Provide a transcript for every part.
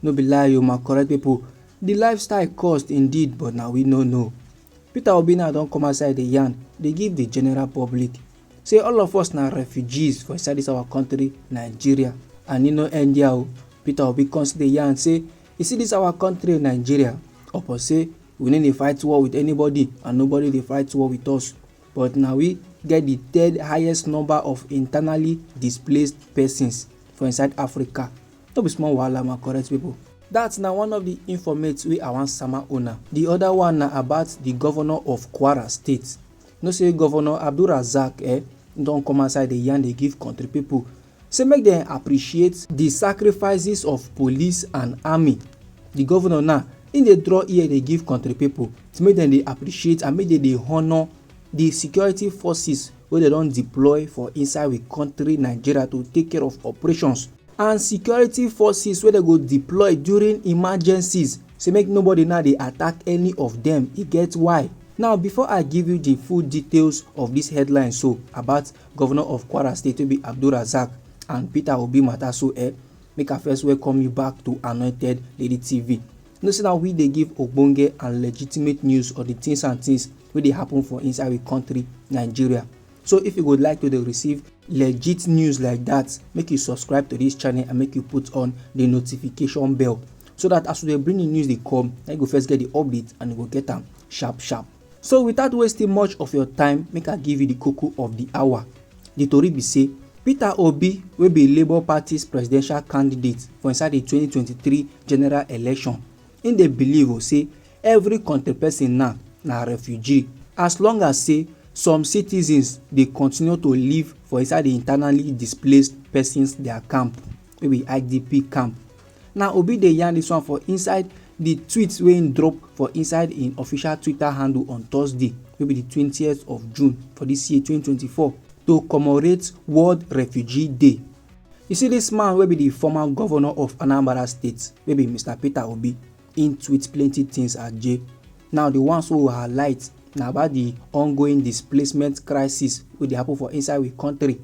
No be lie o, my correct pipu. The lifestyle cost indeed, but na we no know. Peter Obi now don come outside dey yarn, dey give the general public say all of us na refugees for inside dis our country Nigeria, and e no end there o. Peter Obi come still dey yarn say you see dis our country Nigeria, upon say we no dey fight war with anybody and nobody dey fight war with us, but na we get the third highest number of internally displaced persons for inside Africa. No be small wahala, my correct pipu. Dat na one of the informates wey I wan sama una. The other one na about the governor of Kwara State. No say Governor Abdulrazak don come outside dey yarn dey give country pipu say make dem appreciate the sacrifices of police and army. The governor now im dey draw ear dey give country pipu to make dem dey appreciate and make dem dey honour the security forces wey dem don deploy for inside we country Nigeria to take care of operations, and security forces wey dem go deploy during emergencies, say make nobody now dey attack any of them. E get why. Now before I give you the full details of this headline so about Governor of Kwara State wey be Abdulrazak and Peter Obi matter so make I first welcome you back to Anointed Lady TV. No say na we dey give ogbonge and legitimate news of the things and things wey dey happen for inside we country Nigeria. So if you would like to receive legit news like that, make you subscribe to this channel and make you put on the notification bell, so that as we bring the news they come, you go first get the update and you go get them sharp. So without wasting much of your time, make I give you the cocoa of the hour. The tori be say Peter Obi will be Labour Party's presidential candidate for inside the 2023 general election. In dey believe say every country person now na refugee, as long as say some citizens dey continue to live for inside the internally displaced persons their camp, maybe IDP camp. Now Obi dey yarn this one for inside the tweet wey im drop for inside im official Twitter handle on Thursday, maybe the 20th of June for this year 2024, to commemorate World Refugee Day. You see this man wey be the former governor of Anambra State, maybe Mr. Peter Obi, im tweet plenty things at J. Now the ones who highlight na about the ongoing displacement crisis wey dey happen for inside we country.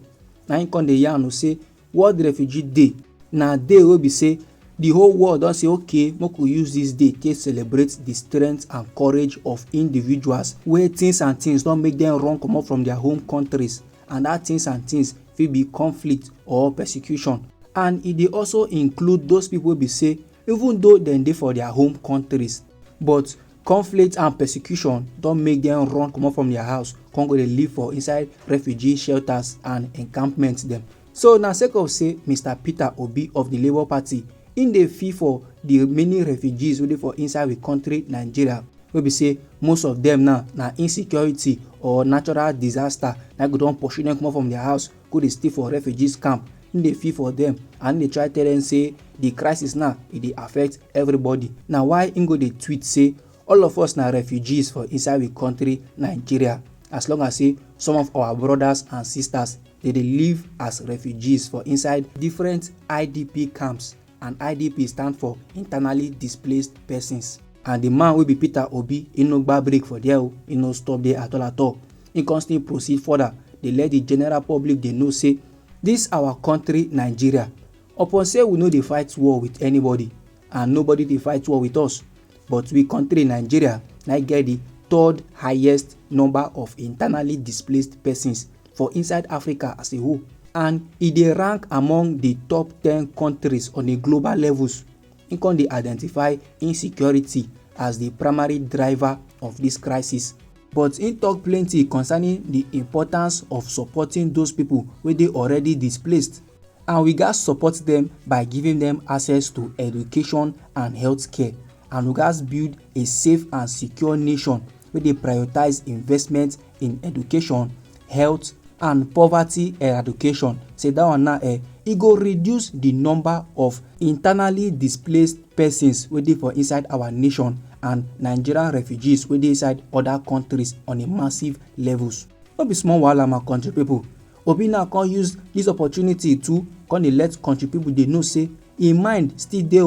Na im come dey yarn say World Refugee Day na day wey be say the whole world don say okay, make we use this day to celebrate the strength and courage of individuals wey things and things don make them run comot from their home countries, and that things and things fit be conflict or persecution. And e dey also include those people wey be say even though dem dey for their home countries, but conflict and persecution don make them run comot from their house, come go dey live for inside refugee shelters and encampments dem. So na sake of say Mr. Peter Obi of the Labour Party, im dey feel for the many refugees wey dey for inside we country Nigeria, wey be say most of them now na insecurity or natural disaster na go don pursue them comot from their house go dey stay for refugees camp. Im dey feel for them and dey try tell them say the crisis now e dey affect everybody. Na why im go dey tweet say all of us na refugees for inside we country Nigeria, as long as say some of our brothers and sisters dey live as refugees for inside different IDP camps, and IDP stand for internally displaced persons. And the man wey be Peter Obi, he no gba break for there, he no stop there at all. He constantly proceed further. They let the general public they know say this our country Nigeria, upon say we no dey fight war with anybody and nobody dey fight war with us, but we country Nigeria na get the third highest number of internally displaced persons for inside Africa as a whole, and e dey rank among the top 10 countries on a global levels. Im come dey identify insecurity as the primary driver of this crisis, but im talk plenty concerning the importance of supporting those people wey dey already displaced, and we gats support them by giving them access to education and health care, and we gats build a safe and secure nation wey dey prioritize investment in education, health and poverty eradication. Say that one now e go reduce the number of internally displaced persons wey dey for inside our nation and Nigerian refugees wey dey inside other countries on a massive levels. No be small wahala, my country people. Obi now come use this opportunity to come dey let country people dey know say im mind still dey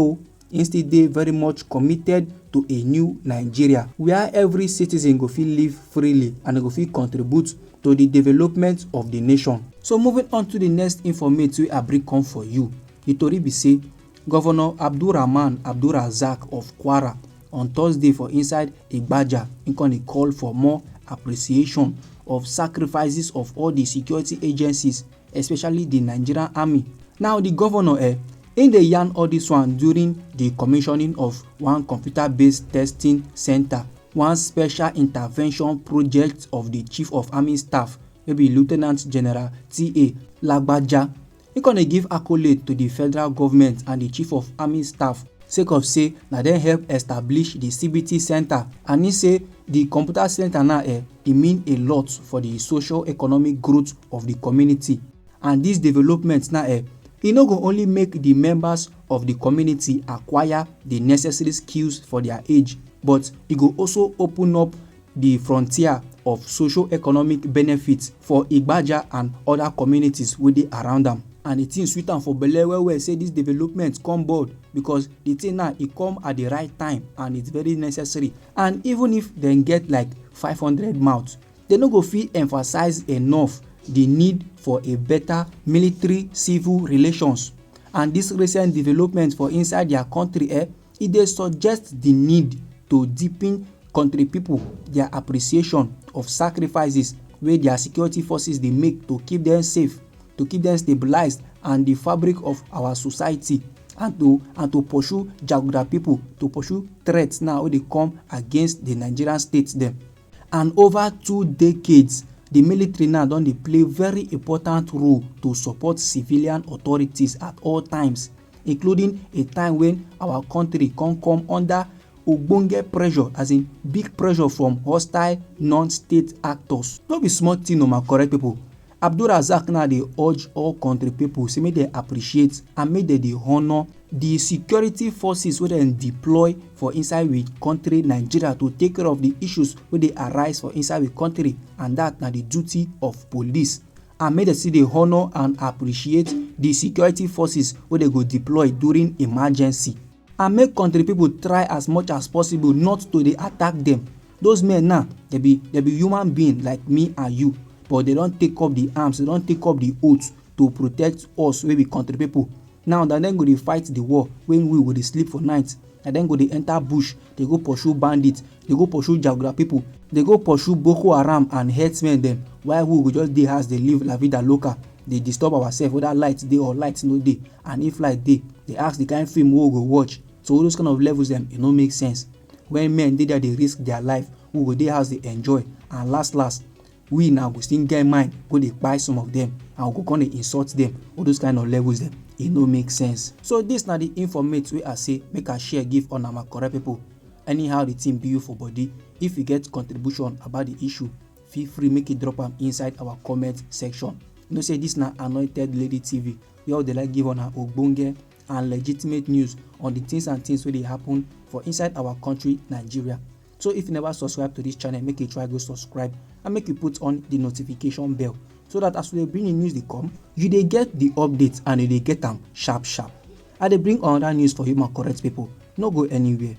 im still dey very much committed to a new Nigeria where every citizen go fit live freely and go fit contribute to the development of the nation. So moving on to the next informate wey I bring come for you. The tori be say Governor Abdulrahman Abdulrazak of Kwara on Thursday for inside Igbaja im con dey call for more appreciation of sacrifices of all the security agencies, especially the Nigerian army. Now the governor im dey yarn all this one during the commissioning of one computer-based testing center, one special intervention project of the Chief of Army Staff, wey be Lieutenant General T.A. Lagbaja. Im con dey give accolade to the federal government and the Chief of Army Staff sake of say na dem help establish the CBT center, and im say the computer center now e mean a lot for the socio-economic growth of the community. And this development now e no go only make the members of the community acquire the necessary skills for their age, but e go also open up the frontier of socio-economic benefits for Igbaja and other communities wey dey around am. And the thing sweet am for belle well well say this development come board because the thing now e come at the right time and it's very necessary. And even if dem get like 500 mouths, dem no go fit emphasize enough the need for a better military-civil relations. And this recent development for inside their country e dey suggest the need to deepen country people their appreciation of sacrifices wey their security forces dey make to keep them safe, to keep them stabilized and the fabric of our society, and to pursue jaguda people, to pursue threats now wey dey come against the Nigerian state dem. And over 2 decades, the military now don dey play very important role to support civilian authorities at all times, including a time when our country come under ogbonge pressure, as in big pressure from hostile non-state actors. No be small thing o my correct people. Abdulrazak now dey urge all country people say make dem appreciate and make dem dey honor the security forces wey dem deploy for inside we country Nigeria to take care of the issues wey dey arise for inside we country, and that na the duty of police. And make dem still dey honor and appreciate the security forces wey dem go deploy during emergency. And make country people try as much as possible not to dey attack them. Those men now they be human being like me and you, but they don take up the arms, they don take up the oath to protect us wey be country people. Now na dem go dey fight the war when we go dey sleep for night. Na dem go dey enter bush, they go pursue bandits, they go pursue jaguda people, they go pursue Boko Haram and herdsmen dem, while we go just dey house dey live la vida loca, dey disturb ourselves whether light dey or light no dey. And if light dey, they ask the kind film wey we go watch. So all those kind of levels dem e no make sense. When men dey there dey risk their life, we go dey house dey enjoy, and last we now go still get mind go dey kpai some of them and we go come dey insult them. All those kind of levels dem e no make sense. So this na the informate wey I say make I share give una my correct people. Anyhow the thing be you for body, if you get contribution about the issue, feel free make you drop am inside our comment section. You know say this na Anointed Lady TV, where they like give una ogbonge and legitimate news on the things wey dey happen for inside our country Nigeria. So if you never subscribe to this channel, make you try go subscribe and make you put on the notification bell, so that as we bring the news dey come, you dey get the updates and you dey get am sharp. I dey bring another news for you my correct people. No go anywhere.